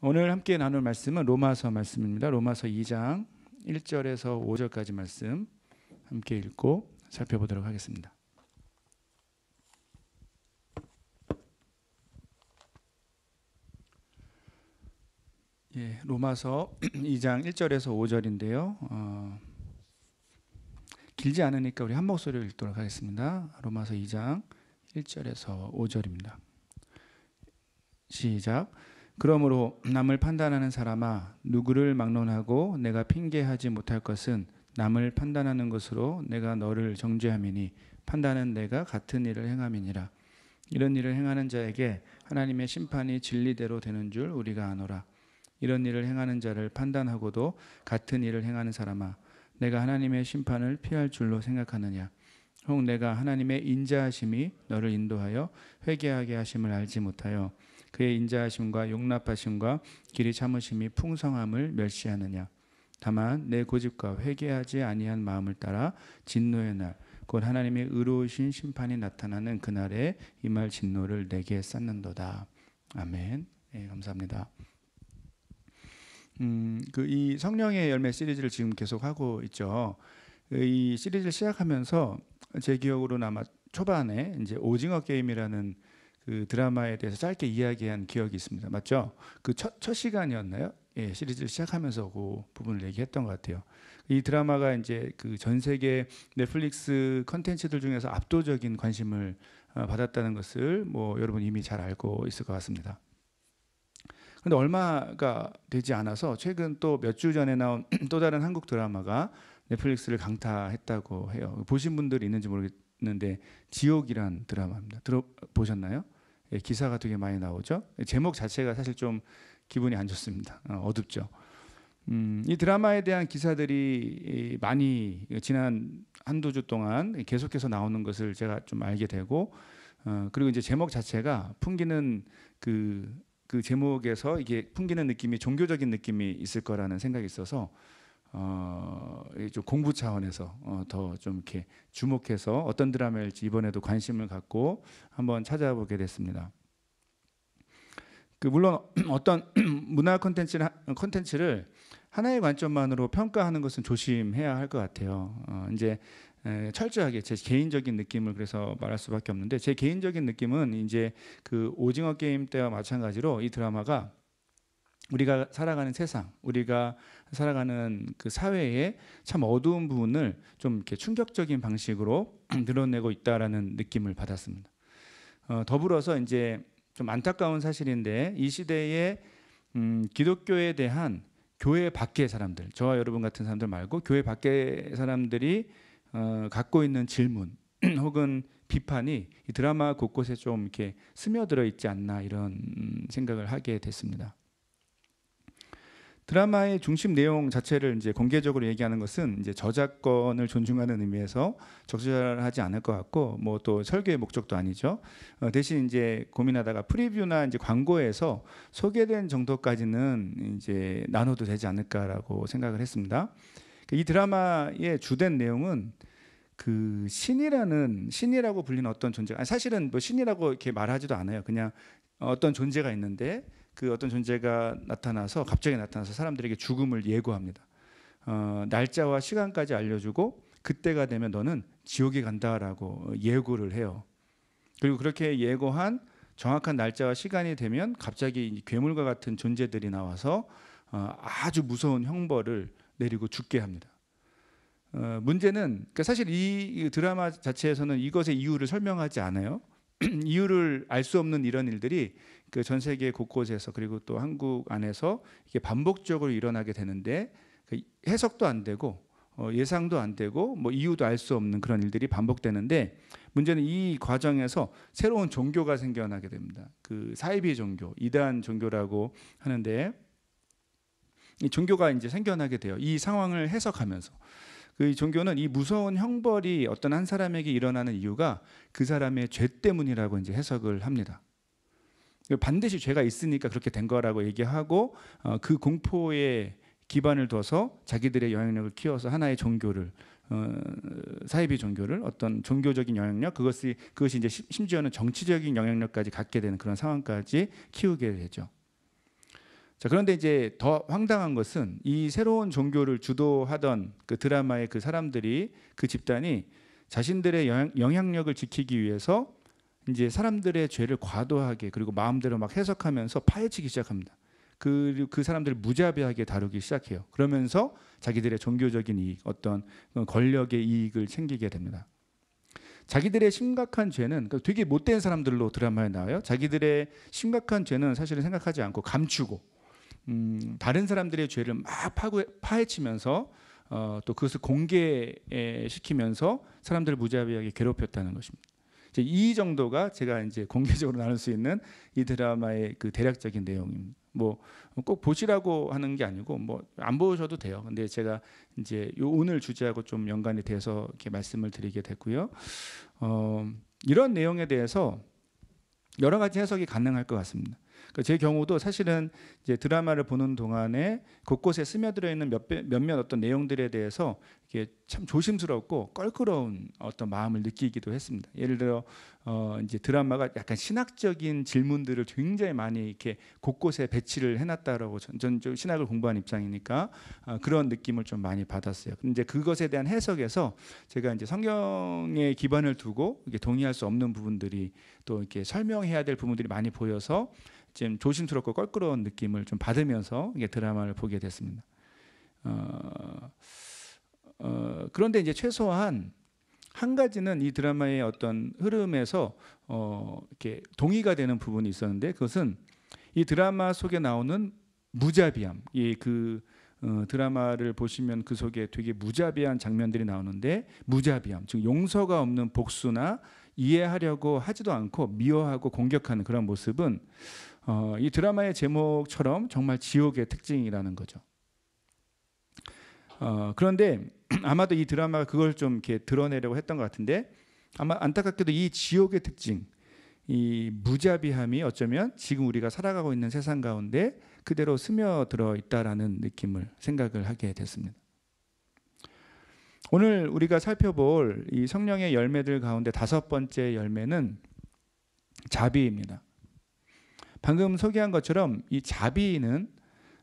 오늘 함께 나눌 말씀은 로마서 말씀입니다. 로마서 2장 1절에서 5절까지 말씀 함께 읽고 살펴보도록 하겠습니다. 로마서 2장 1절에서 5절인데요. 길지 않으니까 우리 한 목소리로 읽도록 하겠습니다. 로마서 2장 1절에서 5절입니다. 시작. 그러므로 남을 판단하는 사람아, 누구를 막론하고 내가 핑계하지 못할 것은 남을 판단하는 것으로 내가 너를 정죄함이니 판단은 내가 같은 일을 행함이니라. 이런 일을 행하는 자에게 하나님의 심판이 진리대로 되는 줄 우리가 아노라. 이런 일을 행하는 자를 판단하고도 같은 일을 행하는 사람아, 내가 하나님의 심판을 피할 줄로 생각하느냐? 혹 내가 하나님의 인자하심이 너를 인도하여 회개하게 하심을 알지 못하여 그의 인자하심과 용납하심과 길이 참으심이 풍성함을 멸시하느냐? 다만 내 고집과 회개하지 아니한 마음을 따라 진노의 날, 곧 하나님의 의로우신 심판이 나타나는 그날에 임할 진노를 내게 쌓는도다. 아멘. 네, 감사합니다. 이 성령의 열매 시리즈를 지금 계속 하고 있죠. 이 시리즈를 시작하면서 제 기억으로는 아마 초반에 이제 오징어 게임이라는 그 드라마에 대해서 짧게 이야기한 기억이 있습니다. 맞죠? 그 첫 시간이었나요? 예, 시리즈를 시작하면서 그 부분을 얘기했던 것 같아요. 이 드라마가 이제 그 전 세계 넷플릭스 컨텐츠들 중에서 압도적인 관심을 받았다는 것을 뭐 여러분 이미 잘 알고 있을 것 같습니다. 근데 얼마가 되지 않아서 최근 또 몇 주 전에 나온 또 다른 한국 드라마가 넷플릭스를 강타했다고 해요. 보신 분들이 있는지 모르겠는데 지옥이란 드라마입니다. 들어보셨나요? 예, 기사가 되게 많이 나오죠. 제목 자체가 사실 좀 기분이 안 좋습니다. 어둡죠. 이 드라마에 대한 기사들이 많이 지난 한두 주 동안 계속해서 나오는 것을 제가 좀 알게 되고, 그리고 이제 제목 자체가 풍기는 그 제목에서 이게 풍기는 느낌이 종교적인 느낌이 있을 거라는 생각이 있어서 좀 공부 차원에서 더 좀 이렇게 주목해서 어떤 드라마일지 이번에도 관심을 갖고 한번 찾아보게 됐습니다. 물론 어떤 문화 콘텐츠를 하나의 관점만으로 평가하는 것은 조심해야 할 것 같아요. 이제 철저하게 제 개인적인 느낌을 그래서 말할 수밖에 없는데, 제 개인적인 느낌은 이제 그 오징어 게임 때와 마찬가지로 이 드라마가 우리가 살아가는 세상, 우리가 살아가는 그 사회의 참 어두운 부분을 좀 이렇게 충격적인 방식으로 드러내고 있다라는 느낌을 받았습니다. 더불어서 이제 좀 안타까운 사실인데, 이 시대에 기독교에 대한 교회 밖의 사람들, 저와 여러분 같은 사람들 말고 교회 밖의 사람들이 갖고 있는 질문 혹은 비판이 이 드라마 곳곳에 좀 이렇게 스며들어 있지 않나, 이런 생각을 하게 됐습니다. 드라마의 중심 내용 자체를 이제 공개적으로 얘기하는 것은 이제 저작권을 존중하는 의미에서 적절하지 않을 것 같고, 뭐 또 설교의 목적도 아니죠. 대신 이제 고민하다가 프리뷰나 이제 광고에서 소개된 정도까지는 이제 나눠도 되지 않을까라고 생각을 했습니다. 이 드라마의 주된 내용은 그 신이라고 불리는 어떤 존재가, 사실은 뭐 신이라고 이렇게 말하지도 않아요. 그냥 어떤 존재가 있는데 그 어떤 존재가 갑자기 나타나서 사람들에게 죽음을 예고합니다. 날짜와 시간까지 알려주고 그때가 되면 너는 지옥에 간다라고 예고를 해요. 그리고 그렇게 예고한 정확한 날짜와 시간이 되면 갑자기 괴물과 같은 존재들이 나와서 아주 무서운 형벌을 내리고 죽게 합니다. 문제는 그러니까 사실 이 드라마 자체에서는 이것의 이유를 설명하지 않아요. 이유를 알 수 없는 이런 일들이 그 전 세계 곳곳에서, 그리고 또 한국 안에서 이게 반복적으로 일어나게 되는데, 해석도 안 되고 예상도 안 되고 뭐 이유도 알 수 없는 그런 일들이 반복되는데, 문제는 이 과정에서 새로운 종교가 생겨나게 됩니다. 그 사이비 종교, 이단 종교라고 하는데, 이 종교가 이제 생겨나게 돼요. 이 상황을 해석하면서. 그 종교는 이 무서운 형벌이 어떤 한 사람에게 일어나는 이유가 그 사람의 죄 때문이라고 이제 해석을 합니다. 반드시 죄가 있으니까 그렇게 된 거라고 얘기하고, 그 공포에 기반을 둬서 자기들의 영향력을 키워서 하나의 종교를, 사이비 종교를, 어떤 종교적인 영향력, 그것이 이제 심지어는 정치적인 영향력까지 갖게 되는 그런 상황까지 키우게 되죠. 자, 그런데 이제 더 황당한 것은 이 새로운 종교를 주도하던 그 드라마의 그 사람들이, 그 집단이 자신들의 영향력을 지키기 위해서 이제 사람들의 죄를 과도하게 그리고 마음대로 막 해석하면서 파헤치기 시작합니다. 그리고 그 사람들을 무자비하게 다루기 시작해요. 그러면서 자기들의 종교적인 이익, 어떤 권력의 이익을 챙기게 됩니다. 자기들의 심각한 죄는 되게 못된 사람들로 드라마에 나와요. 자기들의 심각한 죄는 사실은 생각하지 않고 감추고 다른 사람들의 죄를 막 파헤치면서 또 그것을 공개시키면서 사람들을 무자비하게 괴롭혔다는 것입니다. 이제 이 정도가 제가 이제 공개적으로 나눌 수 있는 이 드라마의 그 대략적인 내용입니다. 뭐 꼭 보시라고 하는 게 아니고 뭐 안 보셔도 돼요. 근데 제가 이제 오늘 주제하고 좀 연관이 돼서 이렇게 말씀을 드리게 됐고요. 이런 내용에 대해서 여러 가지 해석이 가능할 것 같습니다. 제 경우도 사실은 이제 드라마를 보는 동안에 곳곳에 스며들어 있는 몇몇 어떤 내용들에 대해서 이게 참 조심스럽고 껄끄러운 어떤 마음을 느끼기도 했습니다. 예를 들어 이제 드라마가 약간 신학적인 질문들을 굉장히 많이 이렇게 곳곳에 배치를 해놨다라고 전 좀 신학을 공부한 입장이니까 그런 느낌을 좀 많이 받았어요. 근데 그것에 대한 해석에서 제가 이제 성경에 기반을 두고 이게 동의할 수 없는 부분들이 또 이렇게 설명해야 될 부분들이 많이 보여서 좀 조심스럽고 껄끄러운 느낌을 좀 받으면서 이게 드라마를 보게 됐습니다. 그런데 이제 최소한 한 가지는 이 드라마의 어떤 흐름에서 이렇게 동의가 되는 부분이 있었는데, 그것은 이 드라마 속에 나오는 무자비함. 드라마를 보시면 그 속에 되게 무자비한 장면들이 나오는데, 무자비함, 즉 용서가 없는 복수나 이해하려고 하지도 않고 미워하고 공격하는 그런 모습은 이 드라마의 제목처럼 정말 지옥의 특징이라는 거죠. 그런데 아마도 이 드라마가 그걸 좀 이렇게 드러내려고 했던 것 같은데, 아마 안타깝게도 이 지옥의 특징, 이 무자비함이 어쩌면 지금 우리가 살아가고 있는 세상 가운데 그대로 스며들어 있다라는 느낌을 생각을 하게 됐습니다. 오늘 우리가 살펴볼 이 성령의 열매들 가운데 5번째 열매는 자비입니다. 방금 소개한 것처럼 이 자비는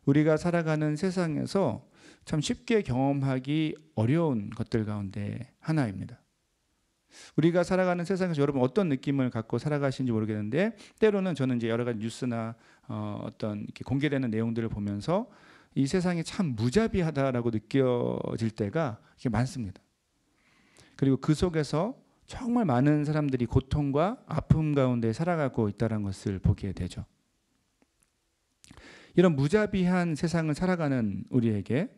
우리가 살아가는 세상에서 참 쉽게 경험하기 어려운 것들 가운데 하나입니다. 우리가 살아가는 세상에서 여러분 어떤 느낌을 갖고 살아가시는지 모르겠는데, 때로는 저는 이제 여러 가지 뉴스나 어떤 이렇게 공개되는 내용들을 보면서 이 세상이 참 무자비하다라고 느껴질 때가 이렇게 많습니다. 그리고 그 속에서 정말 많은 사람들이 고통과 아픔 가운데 살아가고 있다는 것을 보게 되죠. 이런 무자비한 세상을 살아가는 우리에게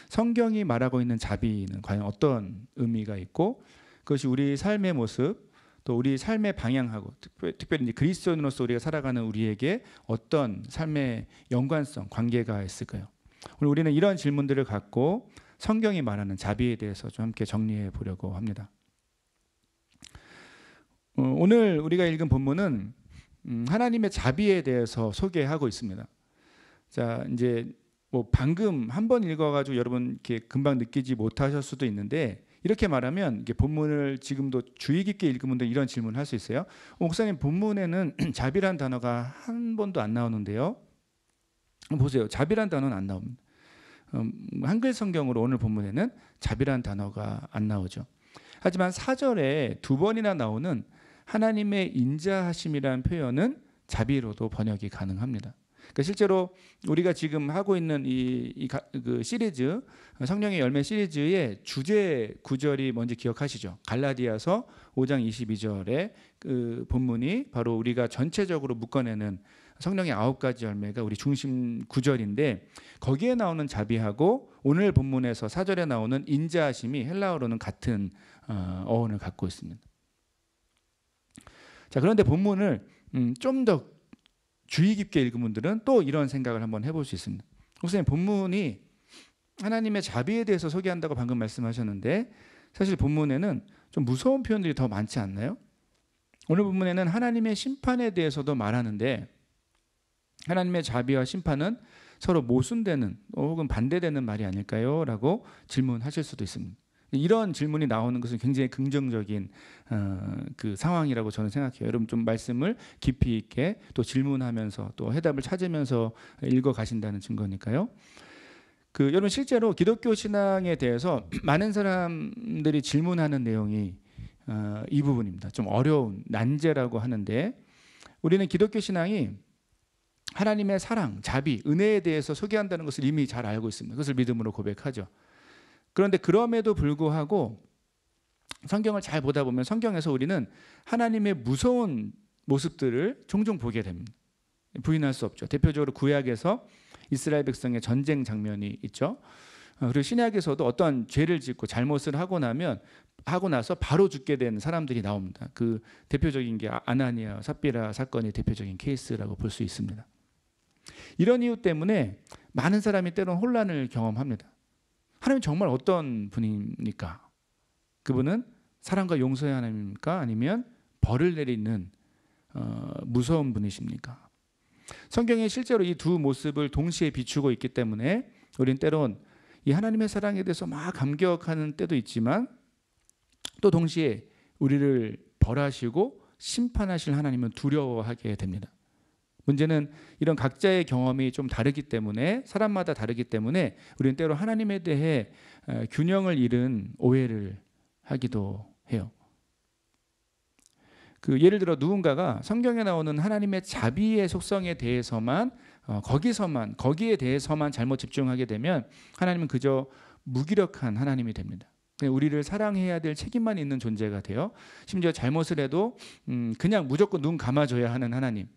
성경이 말하고 있는 자비는 과연 어떤 의미가 있고, 그것이 우리 삶의 모습, 또 우리 삶의 방향하고 특별히 이제 그리스도인으로서 우리가 살아가는 우리에게 어떤 삶의 연관성, 관계가 있을까요? 오늘 우리는 이런 질문들을 갖고 성경이 말하는 자비에 대해서 좀 함께 정리해 보려고 합니다. 오늘 우리가 읽은 본문은 하나님의 자비에 대해서 소개하고 있습니다. 자, 이제 뭐 방금 한번 읽어가지고 여러분 이렇게 금방 느끼지 못하실 수도 있는데, 이렇게 말하면 이게 본문을 지금도 주의 깊게 읽은 분들 이런 질문을 할 수 있어요. 목사님, 본문에는 자비란 단어가 한 번도 안 나오는데요. 보세요, 자비란 단어는 안 나옵니다. 한글 성경으로 오늘 본문에는 자비란 단어가 안 나오죠. 하지만 4절에 2번이나 나오는 하나님의 인자하심이라는 표현은 자비로도 번역이 가능합니다. 그러니까 실제로 우리가 지금 하고 있는 그 시리즈, 성령의 열매 시리즈의 주제 구절이 뭔지 기억하시죠? 갈라디아서 5장 22절의 그 본문이 바로 우리가 전체적으로 묶어내는 성령의 9가지 열매가 우리 중심 구절인데, 거기에 나오는 자비하고 오늘 본문에서 4절에 나오는 인자하심이 헬라어로는 같은 어원을 갖고 있습니다. 자, 그런데 본문을 좀 더 주의 깊게 읽은 분들은 또 이런 생각을 한번 해볼 수 있습니다. 목사님, 본문이 하나님의 자비에 대해서 소개한다고 방금 말씀하셨는데, 사실 본문에는 좀 무서운 표현들이 더 많지 않나요? 오늘 본문에는 하나님의 심판에 대해서도 말하는데, 하나님의 자비와 심판은 서로 모순되는 혹은 반대되는 말이 아닐까요? 라고 질문하실 수도 있습니다. 이런 질문이 나오는 것은 굉장히 긍정적인 그 상황이라고 저는 생각해요. 여러분 좀 말씀을 깊이 있게 또 질문하면서 또 해답을 찾으면서 읽어 가신다는 증거니까요. 여러분 실제로 기독교 신앙에 대해서 많은 사람들이 질문하는 내용이 이 부분입니다. 좀 어려운 난제라고 하는데, 우리는 기독교 신앙이 하나님의 사랑, 자비, 은혜에 대해서 소개한다는 것을 이미 잘 알고 있습니다. 그것을 믿음으로 고백하죠. 그런데 그럼에도 불구하고 성경을 잘 보다 보면 성경에서 우리는 하나님의 무서운 모습들을 종종 보게 됩니다. 부인할 수 없죠. 대표적으로 구약에서 이스라엘 백성의 전쟁 장면이 있죠. 그리고 신약에서도 어떤 죄를 짓고 잘못을 하고 나서 바로 죽게 된 사람들이 나옵니다. 그 대표적인 게 아나니아, 삽비라 사건이 대표적인 케이스라고 볼 수 있습니다. 이런 이유 때문에 많은 사람이 때로는 혼란을 경험합니다. 하나님 정말 어떤 분입니까? 그분은 사랑과 용서의 하나님입니까? 아니면 벌을 내리는 무서운 분이십니까? 성경에 실제로 이 두 모습을 동시에 비추고 있기 때문에 우리는 때론 이 하나님의 사랑에 대해서 막 감격하는 때도 있지만, 또 동시에 우리를 벌하시고 심판하실 하나님은 두려워하게 됩니다. 문제는 이런 각자의 경험이 좀 다르기 때문에, 사람마다 다르기 때문에 우리는 때로 하나님에 대해 균형을 잃은 오해를 하기도 해요. 예를 들어 누군가가 성경에 나오는 하나님의 자비의 속성에 대해서만 거기에 대해서만 잘못 집중하게 되면 하나님은 그저 무기력한 하나님이 됩니다. 우리를 사랑해야 될 책임만 있는 존재가 돼요. 심지어 잘못을 해도 그냥 무조건 눈 감아줘야 하는 하나님,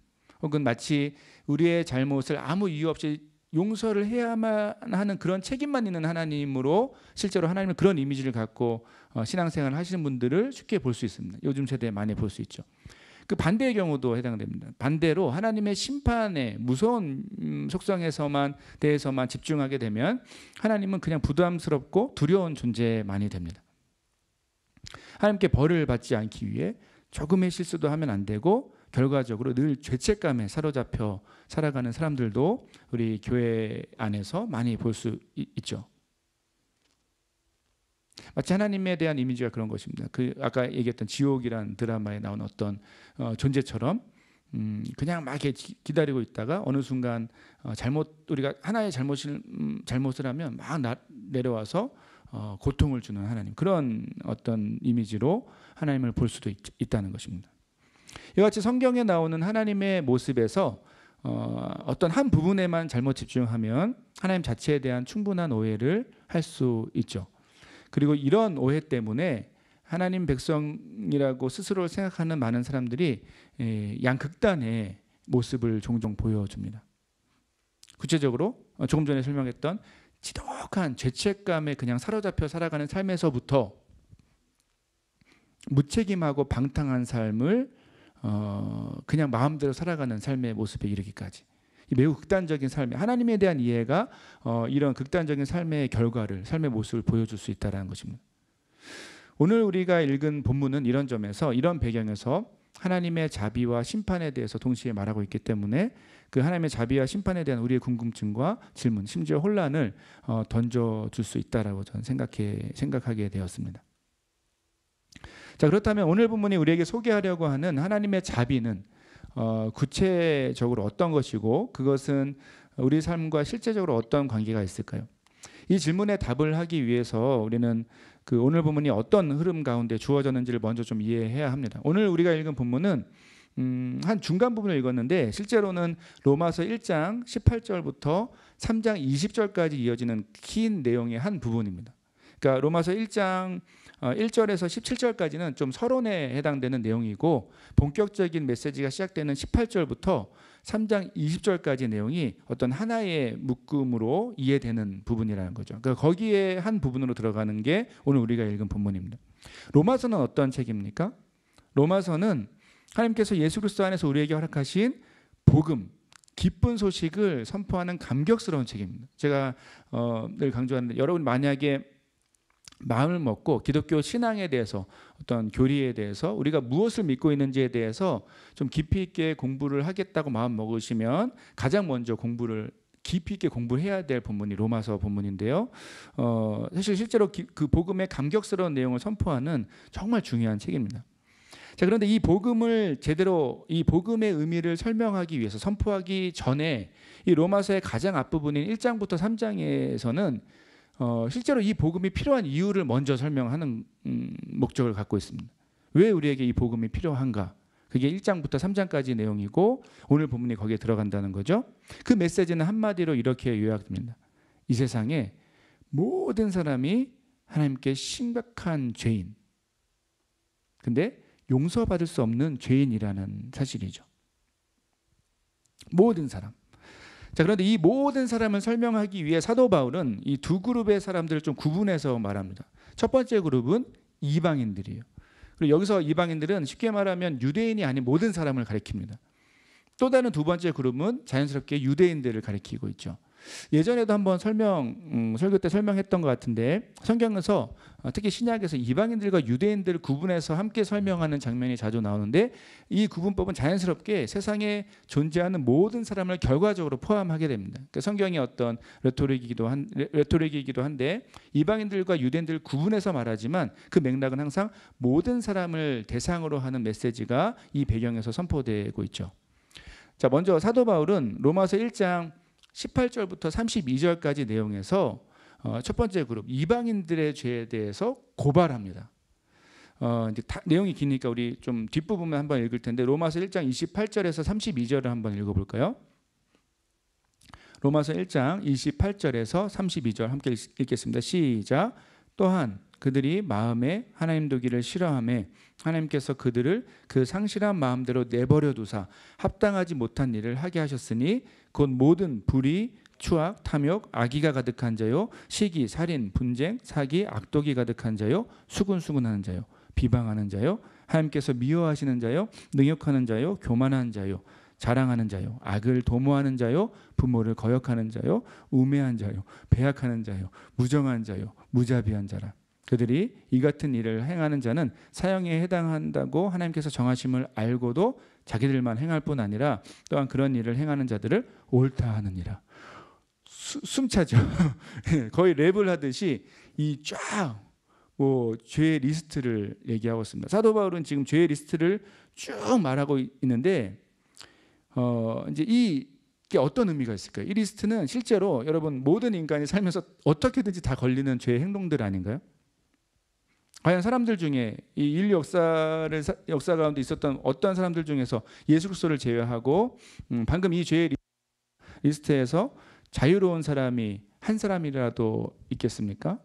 혹은 마치 우리의 잘못을 아무 이유 없이 용서를 해야만 하는 그런 책임만 있는 하나님으로 실제로 하나님은 그런 이미지를 갖고 신앙생활을 하시는 분들을 쉽게 볼 수 있습니다. 요즘 세대에 많이 볼 수 있죠. 그 반대의 경우도 해당됩니다. 반대로 하나님의 심판의 무서운 속성에서만 대해서만 집중하게 되면 하나님은 그냥 부담스럽고 두려운 존재만이 됩니다. 하나님께 벌을 받지 않기 위해 조금의 실수도 하면 안 되고, 결과적으로 늘 죄책감에 사로잡혀 살아가는 사람들도 우리 교회 안에서 많이 볼 수 있죠. 마치 하나님에 대한 이미지가 그런 것입니다. 아까 얘기했던 지옥이란 드라마에 나온 어떤 존재처럼 그냥 막 이렇게 기다리고 있다가 어느 순간 우리가 하나의 잘못을 하면 막 내려와서 고통을 주는 하나님, 그런 어떤 이미지로 하나님을 볼 수도 있다는 것입니다. 이와 같이 성경에 나오는 하나님의 모습에서 어떤 한 부분에만 잘못 집중하면 하나님 자체에 대한 충분한 오해를 할 수 있죠. 그리고 이런 오해 때문에 하나님 백성이라고 스스로를 생각하는 많은 사람들이 양극단의 모습을 종종 보여줍니다. 구체적으로 조금 전에 설명했던 지독한 죄책감에 그냥 사로잡혀 살아가는 삶에서부터 무책임하고 방탕한 삶을 그냥 마음대로 살아가는 삶의 모습에 이르기까지, 매우 극단적인 삶에 하나님에 대한 이해가 이런 극단적인 삶의 결과를, 삶의 모습을 보여줄 수 있다는 것입니다. 오늘 우리가 읽은 본문은 이런 점에서, 이런 배경에서 하나님의 자비와 심판에 대해서 동시에 말하고 있기 때문에 그 하나님의 자비와 심판에 대한 우리의 궁금증과 질문, 심지어 혼란을 던져줄 수 있다라고 저는 생각하게 되었습니다. 자, 그렇다면 오늘 본문이 우리에게 소개하려고 하는 하나님의 자비는 구체적으로 어떤 것이고, 그것은 우리 삶과 실제적으로 어떤 관계가 있을까요? 이 질문에 답을 하기 위해서 우리는 오늘 본문이 어떤 흐름 가운데 주어졌는지를 먼저 좀 이해해야 합니다. 오늘 우리가 읽은 본문은 한 중간 부분을 읽었는데, 실제로는 로마서 1장 18절부터 3장 20절까지 이어지는 긴 내용의 한 부분입니다. 그러니까 로마서 1장 1절에서 17절까지는 좀 서론에 해당되는 내용이고, 본격적인 메시지가 시작되는 18절부터 3장 20절까지 내용이 어떤 하나의 묶음으로 이해되는 부분이라는 거죠. 그러니까 거기에 한 부분으로 들어가는 게 오늘 우리가 읽은 본문입니다. 로마서는 어떤 책입니까? 로마서는 하나님께서 예수 그리스도 안에서 우리에게 허락하신 복음, 기쁜 소식을 선포하는 감격스러운 책입니다. 제가 늘 강조하는데, 여러분 만약에 마음을 먹고 기독교 신앙에 대해서, 어떤 교리에 대해서, 우리가 무엇을 믿고 있는지에 대해서 좀 깊이 있게 공부를 하겠다고 마음 먹으시면 가장 먼저 공부를 깊이 있게 공부해야 될 본문이 로마서 본문인데요. 사실 실제로 그 복음의 감격스러운 내용을 선포하는 정말 중요한 책입니다. 자, 그런데 이 복음을 제대로 이 복음의 의미를 설명하기 위해서 선포하기 전에 이 로마서의 가장 앞부분인 1장부터 3장에서는 실제로 이 복음이 필요한 이유를 먼저 설명하는 목적을 갖고 있습니다. 왜 우리에게 이 복음이 필요한가? 그게 1장부터 3장까지 내용이고 오늘 본문이 거기에 들어간다는 거죠. 그 메시지는 한마디로 이렇게 요약됩니다. 이 세상에 모든 사람이 하나님께 심각한 죄인, 근데 용서받을 수 없는 죄인이라는 사실이죠. 모든 사람. 자, 그런데 이 모든 사람을 설명하기 위해 사도 바울은 이 두 그룹의 사람들을 좀 구분해서 말합니다. 첫 번째 그룹은 이방인들이에요. 그리고 여기서 이방인들은 쉽게 말하면 유대인이 아닌 모든 사람을 가리킵니다. 또 다른 두 번째 그룹은 자연스럽게 유대인들을 가리키고 있죠. 예전에도 한번 설교 때 설명했던 것 같은데 성경에서 특히 신약에서 이방인들과 유대인들을 구분해서 함께 설명하는 장면이 자주 나오는데 이 구분법은 자연스럽게 세상에 존재하는 모든 사람을 결과적으로 포함하게 됩니다. 그러니까 성경이 어떤 레토릭이기도 한데 이방인들과 유대인들을 구분해서 말하지만 그 맥락은 항상 모든 사람을 대상으로 하는 메시지가 이 배경에서 선포되고 있죠. 자, 먼저 사도 바울은 로마서 1장 18절부터 32절까지 내용에서 첫 번째 그룹 이방인들의 죄에 대해서 고발합니다. 이제 내용이 기니까 우리 좀 뒷부분만 한번 읽을 텐데 로마서 1장 28절에서 32절을 한번 읽어볼까요? 로마서 1장 28절에서 32절 함께 읽겠습니다. 시작. 또한 그들이 마음에 하나님 두기를 싫어하며 하나님께서 그들을 그 상실한 마음대로 내버려 두사 합당하지 못한 일을 하게 하셨으니 곧 모든 불의, 추악, 탐욕, 악의가 가득한 자요, 시기, 살인, 분쟁, 사기, 악독이 가득한 자요, 수군수군하는 자요, 비방하는 자요, 하나님께서 미워하시는 자요, 능욕하는 자요, 교만한 자요, 자랑하는 자요, 악을 도모하는 자요, 부모를 거역하는 자요, 우매한 자요, 배약하는 자요, 무정한 자요, 무자비한 자라. 그들이 이 같은 일을 행하는 자는 사형에 해당한다고 하나님께서 정하심을 알고도 자기들만 행할 뿐 아니라 또한 그런 일을 행하는 자들을 옳다 하느니라. 숨차죠. 거의 랩을 하듯이 이 쫙 죄의 리스트를 얘기하고 있습니다. 사도 바울은 지금 죄의 리스트를 쭉 말하고 있는데 이제 이게 어떤 의미가 있을까요? 이 리스트는 실제로 여러분 모든 인간이 살면서 어떻게든지 다 걸리는 죄의 행동들 아닌가요? 과연 사람들 중에 이 인류 역사 가운데 있었던 어떤 사람들 중에서 예수 그리스도를 제외하고 방금 이 죄의 리스트에서 자유로운 사람이 한 사람이라도 있겠습니까?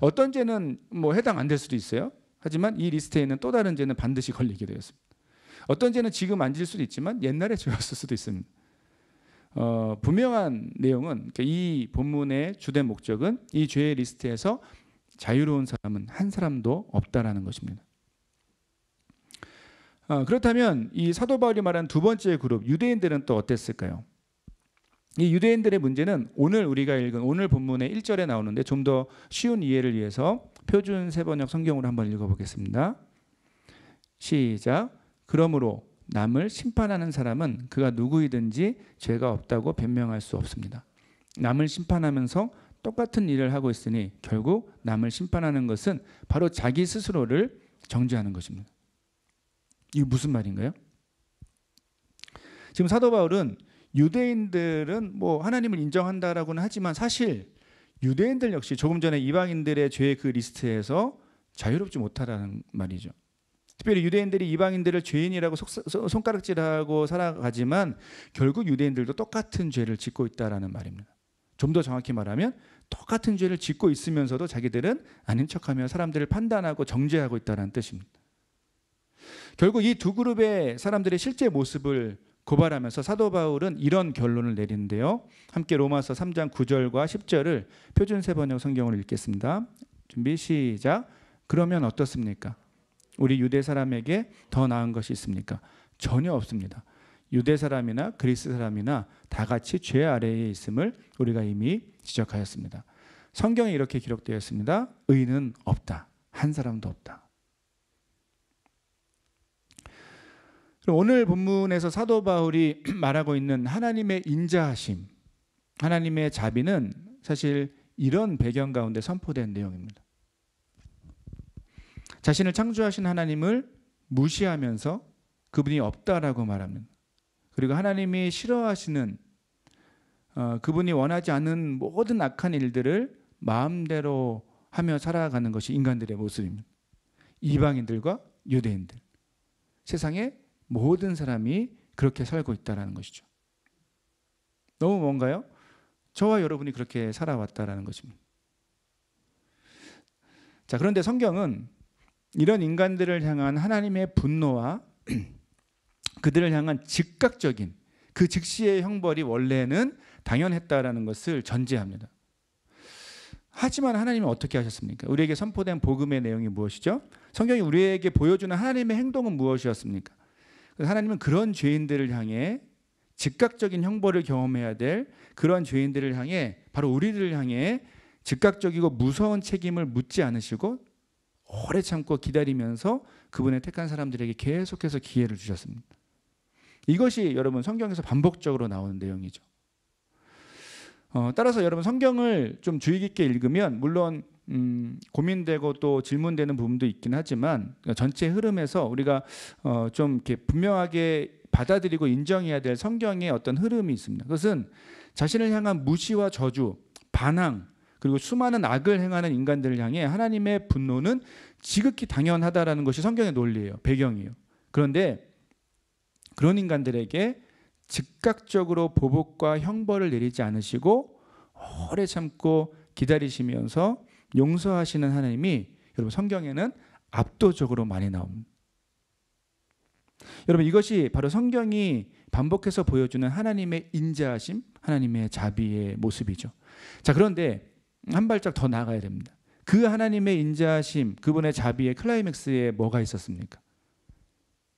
어떤 죄는 뭐 해당 안 될 수도 있어요. 하지만 이 리스트에는 또 다른 죄는 반드시 걸리게 되었습니다. 어떤 죄는 지금 안 질 수도 있지만 옛날에 죄였을 수도 있습니다. 분명한 내용은 이 본문의 주된 목적은 이 죄의 리스트에서 자유로운 사람은 한 사람도 없다라는 것입니다. 그렇다면 이 사도 바울이 말한 두 번째 그룹 유대인들은 또 어땠을까요? 이 유대인들의 문제는 오늘 우리가 읽은 오늘 본문의 1절에 나오는데 좀 더 쉬운 이해를 위해서 표준 세번역 성경으로 한번 읽어보겠습니다. 시작. 그러므로 남을 심판하는 사람은 그가 누구이든지 죄가 없다고 변명할 수 없습니다. 남을 심판하면서 똑같은 일을 하고 있으니 결국 남을 심판하는 것은 바로 자기 스스로를 정죄하는 것입니다. 이게 무슨 말인가요? 지금 사도 바울은 유대인들은 뭐 하나님을 인정한다라고는 하지만 사실 유대인들 역시 조금 전에 이방인들의 죄의 그 리스트에서 자유롭지 못하다는 말이죠. 특별히 유대인들이 이방인들을 죄인이라고 손가락질하고 살아가지만 결국 유대인들도 똑같은 죄를 짓고 있다라는 말입니다. 좀 더 정확히 말하면 똑같은 죄를 짓고 있으면서도 자기들은 아닌 척하며 사람들을 판단하고 정죄하고 있다는 뜻입니다. 결국 이 두 그룹의 사람들의 실제 모습을 고발하면서 사도 바울은 이런 결론을 내리는데요. 함께 로마서 3장 9절과 10절을 표준 세번역 성경으로 읽겠습니다. 준비 시작. 그러면 어떻습니까? 우리 유대 사람에게 더 나은 것이 있습니까? 전혀 없습니다. 유대 사람이나 그리스 사람이나 다 같이 죄 아래에 있음을 우리가 이미 지적하였습니다. 성경에 이렇게 기록되어 있습니다. 의는 없다. 한 사람도 없다. 오늘 본문에서 사도 바울이 말하고 있는 하나님의 인자하심, 하나님의 자비는 사실 이런 배경 가운데 선포된 내용입니다. 자신을 창조하신 하나님을 무시하면서 그분이 없다라고 말합니다. 그리고 하나님이 싫어하시는 그분이 원하지 않는 모든 악한 일들을 마음대로 하며 살아가는 것이 인간들의 모습입니다. 이방인들과 유대인들, 세상의 모든 사람이 그렇게 살고 있다는 것이죠. 너무 뭔가요? 저와 여러분이 그렇게 살아왔다는 것입니다. 자, 그런데 성경은 이런 인간들을 향한 하나님의 분노와 그들을 향한 즉각적인 그 즉시의 형벌이 원래는 당연했다라는 것을 전제합니다. 하지만 하나님은 어떻게 하셨습니까? 우리에게 선포된 복음의 내용이 무엇이죠? 성경이 우리에게 보여주는 하나님의 행동은 무엇이었습니까? 하나님은 그런 죄인들을 향해 즉각적인 형벌을 경험해야 될 그런 죄인들을 향해, 바로 우리들을 향해 즉각적이고 무서운 책임을 묻지 않으시고 오래 참고 기다리면서 그분의 택한 사람들에게 계속해서 기회를 주셨습니다. 이것이 여러분 성경에서 반복적으로 나오는 내용이죠. 따라서 여러분 성경을 좀 주의 깊게 읽으면 물론 고민되고 또 질문되는 부분도 있긴 하지만 전체 흐름에서 우리가 좀 이렇게 분명하게 받아들이고 인정해야 될 성경의 어떤 흐름이 있습니다. 그것은 자신을 향한 무시와 저주, 반항, 그리고 수많은 악을 행하는 인간들을 향해 하나님의 분노는 지극히 당연하다라는 것이 성경의 논리예요. 배경이에요. 그런데 그런 인간들에게 즉각적으로 보복과 형벌을 내리지 않으시고 오래 참고 기다리시면서 용서하시는 하나님이 여러분 성경에는 압도적으로 많이 나옵니다. 여러분 이것이 바로 성경이 반복해서 보여주는 하나님의 인자하심, 하나님의 자비의 모습이죠. 자, 그런데 한 발짝 더 나아가야 됩니다. 그 하나님의 인자하심, 그분의 자비의 클라이맥스에 뭐가 있었습니까?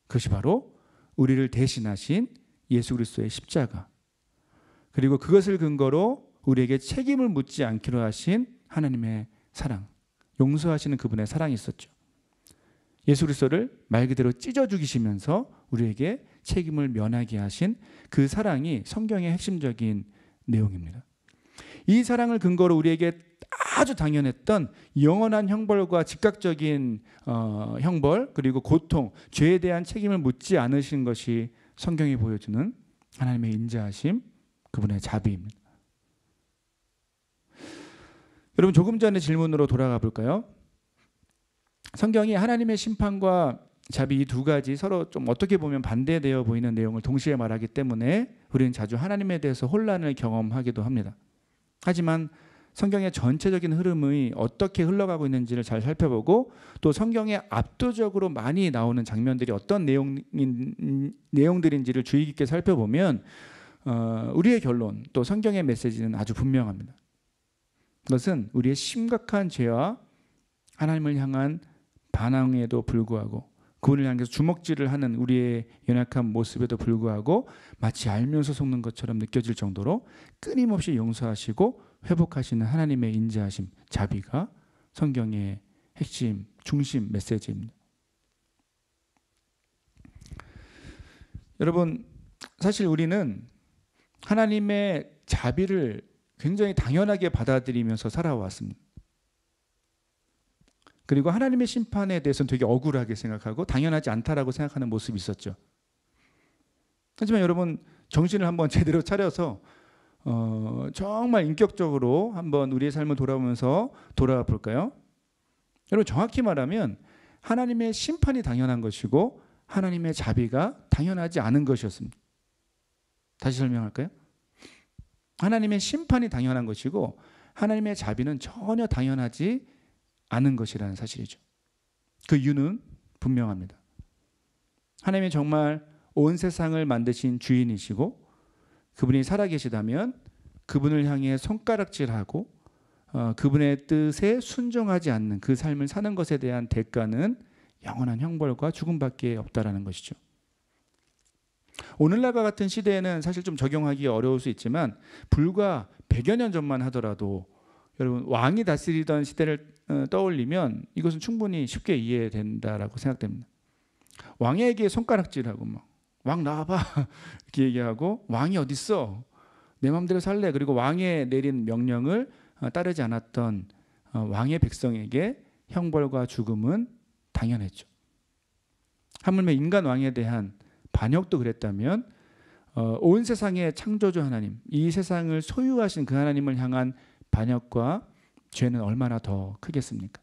그것이 바로 우리를 대신하신 예수 그리스도의 십자가, 그리고 그것을 근거로 우리에게 책임을 묻지 않기로 하신 하나님의 사랑, 용서하시는 그분의 사랑이 있었죠. 예수 그리스도를 말 그대로 찢어 죽이시면서 우리에게 책임을 면하게 하신 그 사랑이 성경의 핵심적인 내용입니다. 이 사랑을 근거로 우리에게 아주 당연했던 영원한 형벌과 즉각적인 형벌, 그리고 고통, 죄에 대한 책임을 묻지 않으신 것이 성경이 보여주는 하나님의 인자하심, 그분의 자비입니다. 여러분 조금 전의 질문으로 돌아가 볼까요? 성경이 하나님의 심판과 자비 이 두 가지 서로 좀 어떻게 보면 반대되어 보이는 내용을 동시에 말하기 때문에 우리는 자주 하나님에 대해서 혼란을 경험하기도 합니다. 하지만 성경의 전체적인 흐름이 어떻게 흘러가고 있는지를 잘 살펴보고 또 성경에 압도적으로 많이 나오는 장면들이 어떤 내용들인지를 주의 깊게 살펴보면 우리의 결론, 또 성경의 메시지는 아주 분명합니다. 그것은 우리의 심각한 죄와 하나님을 향한 반항에도 불구하고, 그분을 향해서 주먹질을 하는 우리의 연약한 모습에도 불구하고 마치 알면서 속는 것처럼 느껴질 정도로 끊임없이 용서하시고 회복하시는 하나님의 인자하심, 자비가 성경의 핵심, 중심 메시지입니다. 여러분, 사실 우리는 하나님의 자비를 굉장히 당연하게 받아들이면서 살아왔습니다. 그리고 하나님의 심판에 대해서는 되게 억울하게 생각하고 당연하지 않다라고 생각하는 모습이 있었죠. 하지만 여러분 정신을 한번 제대로 차려서 정말 인격적으로 한번 우리의 삶을 돌아보면서 돌아와 볼까요? 여러분 정확히 말하면 하나님의 심판이 당연한 것이고 하나님의 자비가 당연하지 않은 것이었습니다. 다시 설명할까요? 하나님의 심판이 당연한 것이고 하나님의 자비는 전혀 당연하지 않은 것이라는 사실이죠. 그 이유는 분명합니다. 하나님이 정말 온 세상을 만드신 주인이시고 그분이 살아계시다면 그분을 향해 손가락질하고 그분의 뜻에 순종하지 않는 그 삶을 사는 것에 대한 대가는 영원한 형벌과 죽음밖에 없다라는 것이죠. 오늘날과 같은 시대에는 사실 좀 적용하기 어려울 수 있지만 불과 100여 년 전만 하더라도 여러분 왕이 다스리던 시대를 떠올리면 이것은 충분히 쉽게 이해된다라고 생각됩니다. 왕에게 손가락질하고 막 왕 나와봐 이렇게 얘기하고 왕이 어딨어? 내 마음대로 살래. 그리고 왕의 내린 명령을 따르지 않았던 왕의 백성에게 형벌과 죽음은 당연했죠. 하물며 인간 왕에 대한 반역도 그랬다면 온 세상의 창조주 하나님, 이 세상을 소유하신 그 하나님을 향한 반역과 죄는 얼마나 더 크겠습니까?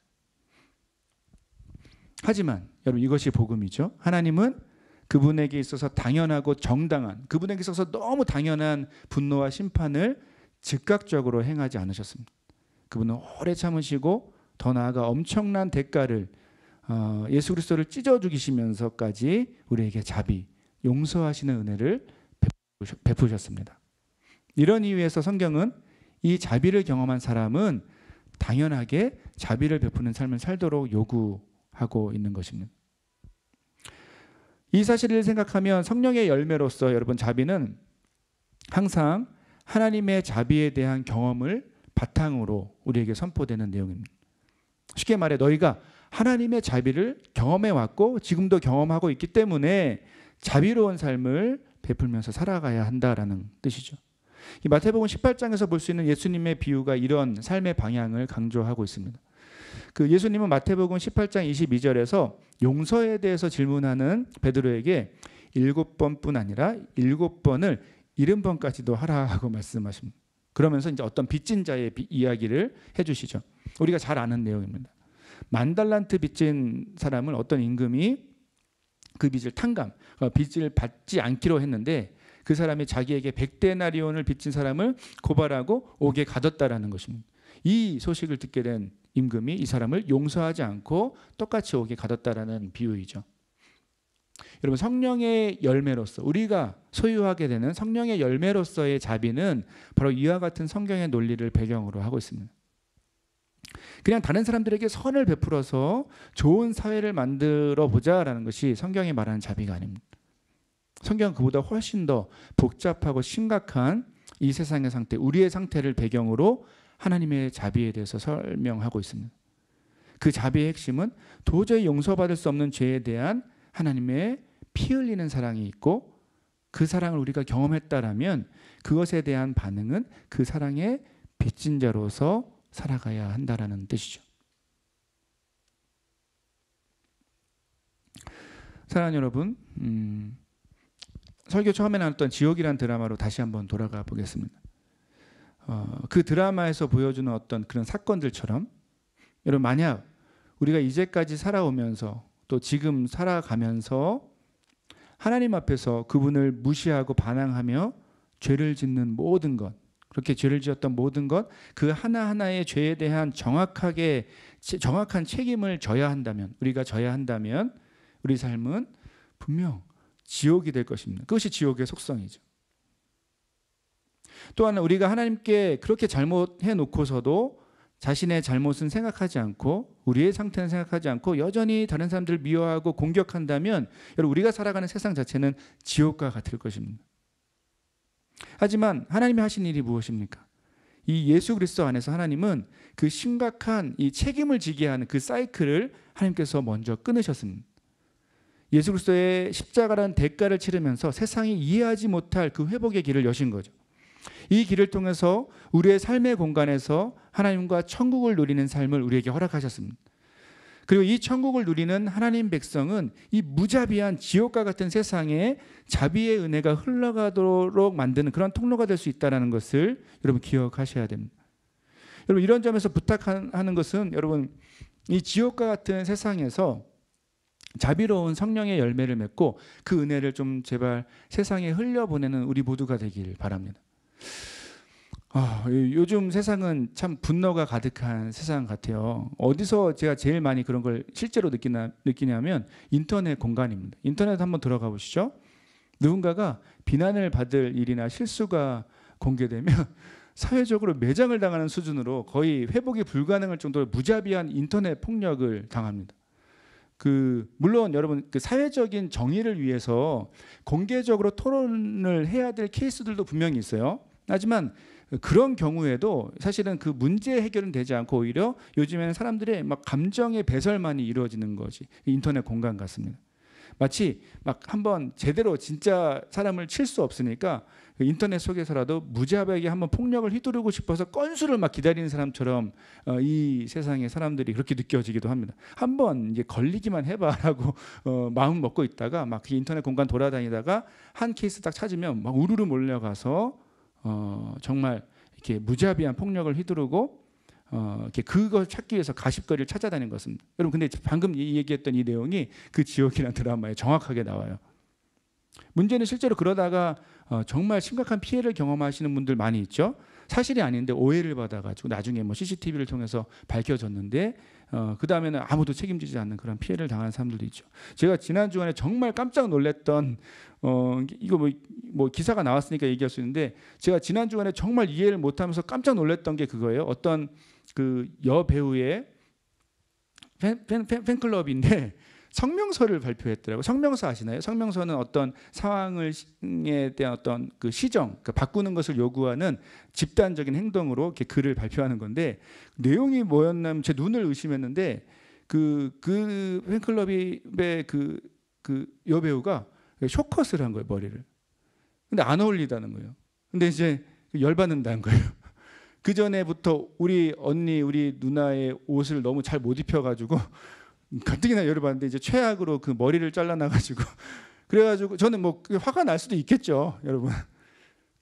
하지만 여러분, 이것이 복음이죠. 하나님은 그분에게 있어서 당연하고 정당한, 그분에게 있어서 너무 당연한 분노와 심판을 즉각적으로 행하지 않으셨습니다. 그분은 오래 참으시고 더 나아가 엄청난 대가를 예수 그리스도를 찢어 죽이시면서까지 우리에게 자비, 용서하시는 은혜를 베푸셨습니다. 이런 이유에서 성경은 이 자비를 경험한 사람은 당연하게 자비를 베푸는 삶을 살도록 요구하고 있는 것입니다. 이 사실을 생각하면 성령의 열매로서 여러분, 자비는 항상 하나님의 자비에 대한 경험을 바탕으로 우리에게 선포되는 내용입니다. 쉽게 말해 너희가 하나님의 자비를 경험해 왔고 지금도 경험하고 있기 때문에 자비로운 삶을 베풀면서 살아가야 한다라는 뜻이죠. 이 마태복음 18장에서 볼 수 있는 예수님의 비유가 이런 삶의 방향을 강조하고 있습니다. 그 예수님은 마태복음 18장 22절에서 용서에 대해서 질문하는 베드로에게 7번뿐 아니라 7번을 70번까지도 하라 하고 말씀하십니다. 그러면서 이제 어떤 빚진 자의 이야기를 해주시죠. 우리가 잘 아는 내용입니다. 10,000달란트 빚진 사람을 어떤 임금이 그 빚을 탕감, 빚을 받지 않기로 했는데 그 사람이 자기에게 100데나리온을 빚진 사람을 고발하고 옥에 가뒀다라는 것입니다. 이 소식을 듣게 된 임금이 이 사람을 용서하지 않고 똑같이 옥에 가뒀다라는 비유이죠. 여러분, 성령의 열매로서 우리가 소유하게 되는 성령의 열매로서의 자비는 바로 이와 같은 성경의 논리를 배경으로 하고 있습니다. 그냥 다른 사람들에게 선을 베풀어서 좋은 사회를 만들어 보자라는 것이 성경이 말하는 자비가 아닙니다. 성경은 그보다 훨씬 더 복잡하고 심각한 이 세상의 상태, 우리의 상태를 배경으로 하나님의 자비에 대해서 설명하고 있습니다. 그 자비의 핵심은 도저히 용서받을 수 없는 죄에 대한 하나님의 피 흘리는 사랑이 있고, 그 사랑을 우리가 경험했다라면 그것에 대한 반응은 그 사랑의 빚진 자로서 살아가야 한다라는 뜻이죠. 사랑하는 여러분, 설교 처음에 나왔던 지옥이라는 드라마로 다시 한번 돌아가 보겠습니다. 그 드라마에서 보여주는 어떤 그런 사건들처럼 여러분, 만약 우리가 이제까지 살아오면서 또 지금 살아가면서 하나님 앞에서 그분을 무시하고 반항하며 죄를 짓는 모든 것, 그렇게 죄를 지었던 모든 것, 그 하나하나의 죄에 대한 정확한 책임을 져야 한다면, 우리가 져야 한다면 우리 삶은 분명 지옥이 될 것입니다. 그것이 지옥의 속성이죠. 또한 우리가 하나님께 그렇게 잘못해 놓고서도 자신의 잘못은 생각하지 않고 우리의 상태는 생각하지 않고 여전히 다른 사람들을 미워하고 공격한다면 여러분, 우리가 살아가는 세상 자체는 지옥과 같을 것입니다. 하지만 하나님이 하신 일이 무엇입니까? 이 예수 그리스도 안에서 하나님은 그 심각한 이 책임을 지게 하는 그 사이클을 하나님께서 먼저 끊으셨습니다. 예수 그리스도의 십자가라는 대가를 치르면서 세상이 이해하지 못할 그 회복의 길을 여신 거죠. 이 길을 통해서 우리의 삶의 공간에서 하나님과 천국을 누리는 삶을 우리에게 허락하셨습니다. 그리고 이 천국을 누리는 하나님 백성은 이 무자비한 지옥과 같은 세상에 자비의 은혜가 흘러가도록 만드는 그런 통로가 될 수 있다는 것을 여러분 기억하셔야 됩니다. 여러분, 이런 점에서 부탁하는 것은 여러분, 이 지옥과 같은 세상에서 자비로운 성령의 열매를 맺고 그 은혜를 좀 제발 세상에 흘려보내는 우리 모두가 되길 바랍니다. 요즘 세상은 참 분노가 가득한 세상 같아요. 어디서 제가 제일 많이 그런 걸 실제로 느끼냐면 인터넷 공간입니다. 인터넷 한번 들어가 보시죠. 누군가가 비난을 받을 일이나 실수가 공개되면 사회적으로 매장을 당하는 수준으로 거의 회복이 불가능할 정도로 무자비한 인터넷 폭력을 당합니다. 물론 여러분, 그 사회적인 정의를 위해서 공개적으로 토론을 해야 될 케이스들도 분명히 있어요. 하지만 그런 경우에도 사실은 그 문제 해결은 되지 않고 오히려 요즘에는 사람들의 막 감정의 배설만이 이루어지는 것이 인터넷 공간 같습니다. 마치 막 한번 제대로 진짜 사람을 칠 수 없으니까 그 인터넷 속에서라도 무자비하게 한번 폭력을 휘두르고 싶어서 건수를 막 기다리는 사람처럼 이 세상의 사람들이 그렇게 느껴지기도 합니다. 한번 이제 걸리기만 해봐라고 마음 먹고 있다가 막 그 인터넷 공간 돌아다니다가 한 케이스 딱 찾으면 막 우르르 몰려가서 정말 이렇게 무자비한 폭력을 휘두르고 이렇게 그걸 찾기 위해서 가십거리를 찾아다니는 것입니다. 여러분, 근데 방금 얘기했던 이 내용이 그 지옥이라는 드라마에 정확하게 나와요. 문제는 실제로 그러다가 정말 심각한 피해를 경험하시는 분들 많이 있죠. 사실이 아닌데 오해를 받아가지고 나중에 뭐 CCTV를 통해서 밝혀졌는데 그 다음에는 아무도 책임지지 않는 그런 피해를 당하는 사람들도 있죠. 제가 지난 주간에 정말 깜짝 놀랐던 이거 뭐 기사가 나왔으니까 얘기할 수 있는데, 제가 지난 주간에 정말 이해를 못하면서 깜짝 놀랐던 게 그거예요. 어떤 그 여배우의 팬클럽인데 성명서를 발표했더라고요. 성명서 아시나요? 성명서는 어떤 상황에 대한 어떤 그 시정, 그러니까 바꾸는 것을 요구하는 집단적인 행동으로 이렇게 글을 발표하는 건데, 내용이 뭐였냐면 제 눈을 의심했는데 그 팬클럽의 그 여배우가 쇼컷을 한 거예요, 머리를. 근데 안 어울리다는 거예요. 근데 이제 열받는다는 거예요. 그 전에부터 우리 언니, 우리 누나의 옷을 너무 잘 못 입혀가지고 가뜩이나 열받는데 이제 최악으로 그 머리를 잘라놔가지고 그래가지고 저는 뭐 화가 날 수도 있겠죠, 여러분.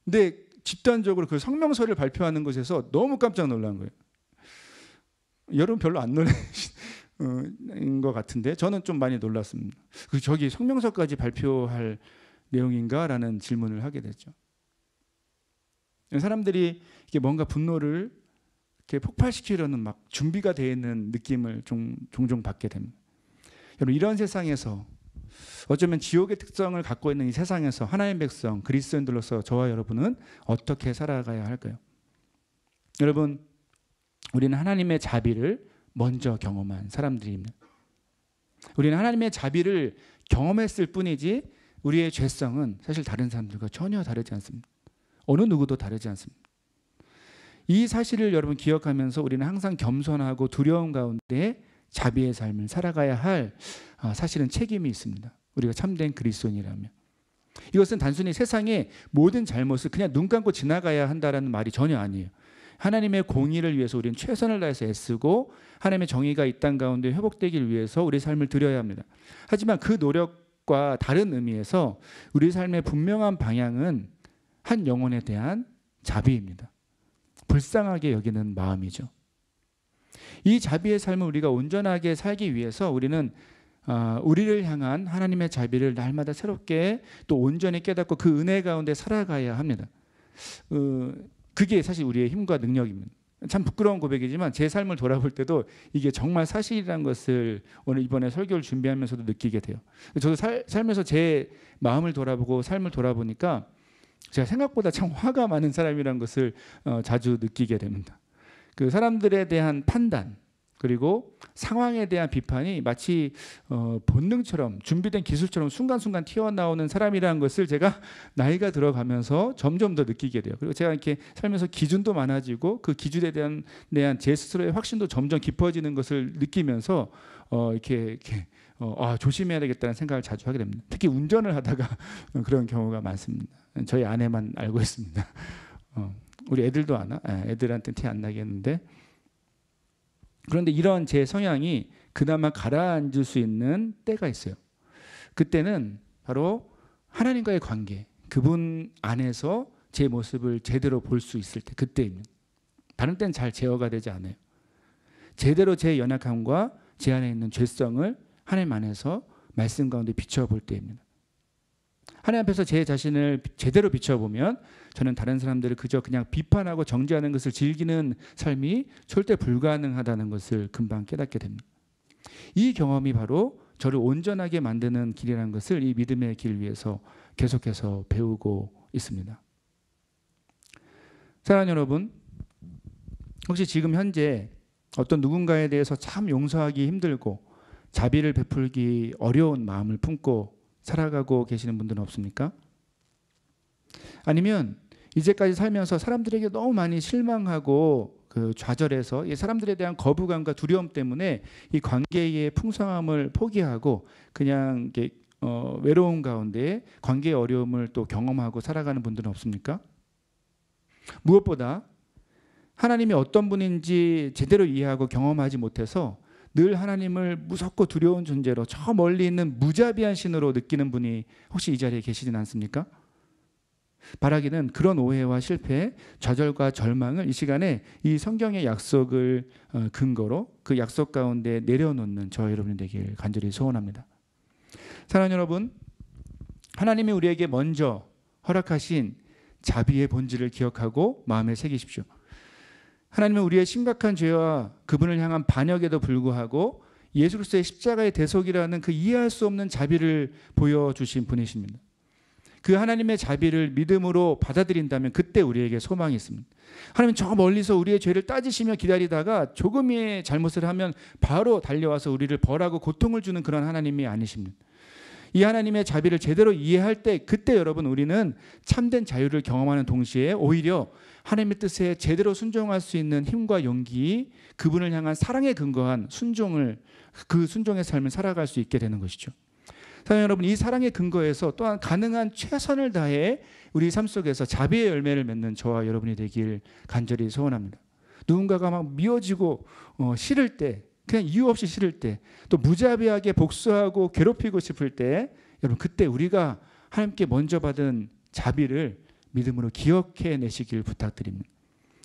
근데 집단적으로 그 성명서를 발표하는 것에서 너무 깜짝 놀란 거예요. 여러분 별로 안 놀라신 것 같은데 저는 좀 많이 놀랐습니다. 그 저기 성명서까지 발표할 내용인가라는 질문을 하게 됐죠. 사람들이 이게 뭔가 분노를 이렇게 폭발시키려는 막 준비가 되어 있는 느낌을 종종 받게 됩니다. 여러분, 이런 세상에서 어쩌면 지옥의 특성을 갖고 있는 이 세상에서 하나님의 백성 그리스도인들로서 저와 여러분은 어떻게 살아가야 할까요? 여러분, 우리는 하나님의 자비를 먼저 경험한 사람들입니다. 우리는 하나님의 자비를 경험했을 뿐이지 우리의 죄성은 사실 다른 사람들과 전혀 다르지 않습니다. 어느 누구도 다르지 않습니다. 이 사실을 여러분 기억하면서 우리는 항상 겸손하고 두려움 가운데 자비의 삶을 살아가야 할 사실은 책임이 있습니다. 우리가 참된 그리스도인이라면. 이것은 단순히 세상의 모든 잘못을 그냥 눈 감고 지나가야 한다는 말이 전혀 아니에요. 하나님의 공의를 위해서 우리는 최선을 다해서 애쓰고 하나님의 정의가 이 땅 가운데 회복되길 위해서 우리 삶을 드려야 합니다. 하지만 그 노력과 다른 의미에서 우리 삶의 분명한 방향은 한 영혼에 대한 자비입니다. 불쌍하게 여기는 마음이죠. 이 자비의 삶을 우리가 온전하게 살기 위해서 우리는 우리를 향한 하나님의 자비를 날마다 새롭게 또 온전히 깨닫고 그 은혜 가운데 살아가야 합니다. 그게 사실 우리의 힘과 능력입니다. 참 부끄러운 고백이지만 제 삶을 돌아볼 때도 이게 정말 사실이라는 것을 오늘 이번에 설교를 준비하면서도 느끼게 돼요. 저도 삶에서 제 마음을 돌아보고 삶을 돌아보니까 제가 생각보다 참 화가 많은 사람이라는 것을 자주 느끼게 됩니다. 그 사람들에 대한 판단 그리고 상황에 대한 비판이 마치 본능처럼 준비된 기술처럼 순간순간 튀어나오는 사람이라는 것을 제가 나이가 들어가면서 점점 더 느끼게 돼요. 그리고 제가 이렇게 살면서 기준도 많아지고 그 기준에 대한 제 스스로의 확신도 점점 깊어지는 것을 느끼면서 이렇게 조심해야 되겠다는 생각을 자주 하게 됩니다. 특히 운전을 하다가 그런 경우가 많습니다. 저희 아내만 알고 있습니다. 우리 애들도 아나? 애들한테 티 안 나겠는데. 그런데 이런 제 성향이 그나마 가라앉을 수 있는 때가 있어요. 그때는 바로 하나님과의 관계, 그분 안에서 제 모습을 제대로 볼 수 있을 때, 그때입니다. 다른 때는 잘 제어가 되지 않아요. 제대로 제 연약함과 제 안에 있는 죄성을 하나님 안에서 말씀 가운데 비춰볼 때입니다. 하나님 앞에서 제 자신을 제대로 비춰보면 저는 다른 사람들을 그저 그냥 비판하고 정죄하는 것을 즐기는 삶이 절대 불가능하다는 것을 금방 깨닫게 됩니다. 이 경험이 바로 저를 온전하게 만드는 길이라는 것을 이 믿음의 길 위에서 계속해서 배우고 있습니다. 사랑하는 여러분, 혹시 지금 현재 어떤 누군가에 대해서 참 용서하기 힘들고 자비를 베풀기 어려운 마음을 품고 살아가고 계시는 분들은 없습니까? 아니면 이제까지 살면서 사람들에게 너무 많이 실망하고 좌절해서 이 사람들에 대한 거부감과 두려움 때문에 이 관계의 풍성함을 포기하고 그냥 외로움 가운데 관계의 어려움을 또 경험하고 살아가는 분들은 없습니까? 무엇보다 하나님이 어떤 분인지 제대로 이해하고 경험하지 못해서 늘 하나님을 무섭고 두려운 존재로 저 멀리 있는 무자비한 신으로 느끼는 분이 혹시 이 자리에 계시진 않습니까? 바라기는 그런 오해와 실패, 좌절과 절망을 이 시간에 이 성경의 약속을 근거로 그 약속 가운데 내려놓는 저와 여러분이 되길 간절히 소원합니다. 사랑하는 여러분, 하나님이 우리에게 먼저 허락하신 자비의 본질을 기억하고 마음에 새기십시오. 하나님은 우리의 심각한 죄와 그분을 향한 반역에도 불구하고 예수 그리스도의 십자가의 대속이라는 그 이해할 수 없는 자비를 보여주신 분이십니다. 그 하나님의 자비를 믿음으로 받아들인다면 그때 우리에게 소망이 있습니다. 하나님 저 멀리서 우리의 죄를 따지시며 기다리다가 조금의 잘못을 하면 바로 달려와서 우리를 벌하고 고통을 주는 그런 하나님이 아니십니다. 이 하나님의 자비를 제대로 이해할 때 그때 여러분 우리는 참된 자유를 경험하는 동시에 오히려 하나님의 뜻에 제대로 순종할 수 있는 힘과 용기, 그분을 향한 사랑에 근거한 그 순종의 삶을 살아갈 수 있게 되는 것이죠. 사랑하는 여러분, 이 사랑의 근거에서 또한 가능한 최선을 다해 우리 삶 속에서 자비의 열매를 맺는 저와 여러분이 되길 간절히 소원합니다. 누군가가 막 미워지고 싫을 때, 그냥 이유 없이 싫을 때, 또 무자비하게 복수하고 괴롭히고 싶을 때, 여러분 그때 우리가 하나님께 먼저 받은 자비를 믿음으로 기억해 내시길 부탁드립니다.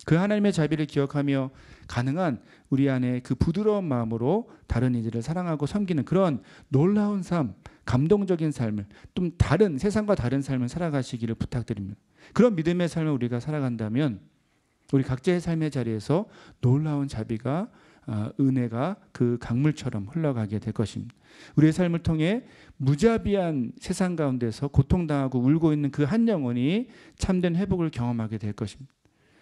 그 하나님의 자비를 기억하며 가능한 우리 안에 그 부드러운 마음으로 다른 이들을 사랑하고 섬기는 그런 놀라운 삶, 감동적인 삶을 좀 세상과 다른 삶을 살아가시기를 부탁드립니다. 그런 믿음의 삶을 우리가 살아간다면 우리 각자의 삶의 자리에서 놀라운 자비가 은혜가 그 강물처럼 흘러가게 될 것입니다. 우리의 삶을 통해 무자비한 세상 가운데서 고통당하고 울고 있는 그 한 영혼이 참된 회복을 경험하게 될 것입니다.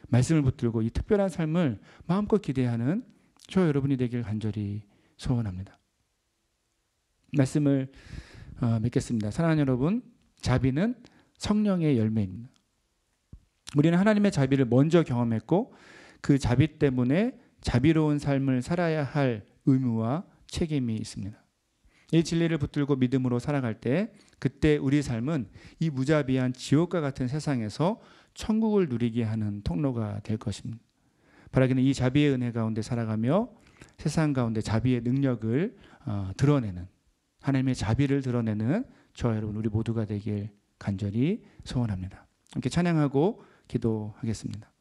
말씀을 붙들고 이 특별한 삶을 마음껏 기대하는 저 여러분이 되길 간절히 소원합니다. 말씀을 맺겠습니다. 사랑하는 여러분, 자비는 성령의 열매입니다. 우리는 하나님의 자비를 먼저 경험했고 그 자비 때문에 자비로운 삶을 살아야 할 의무와 책임이 있습니다. 이 진리를 붙들고 믿음으로 살아갈 때 그때 우리 삶은 이 무자비한 지옥과 같은 세상에서 천국을 누리게 하는 통로가 될 것입니다. 바라기는 이 자비의 은혜 가운데 살아가며 세상 가운데 자비의 능력을 드러내는, 하나님의 자비를 드러내는 저와 여러분 우리 모두가 되길 간절히 소원합니다. 함께 찬양하고 기도하겠습니다.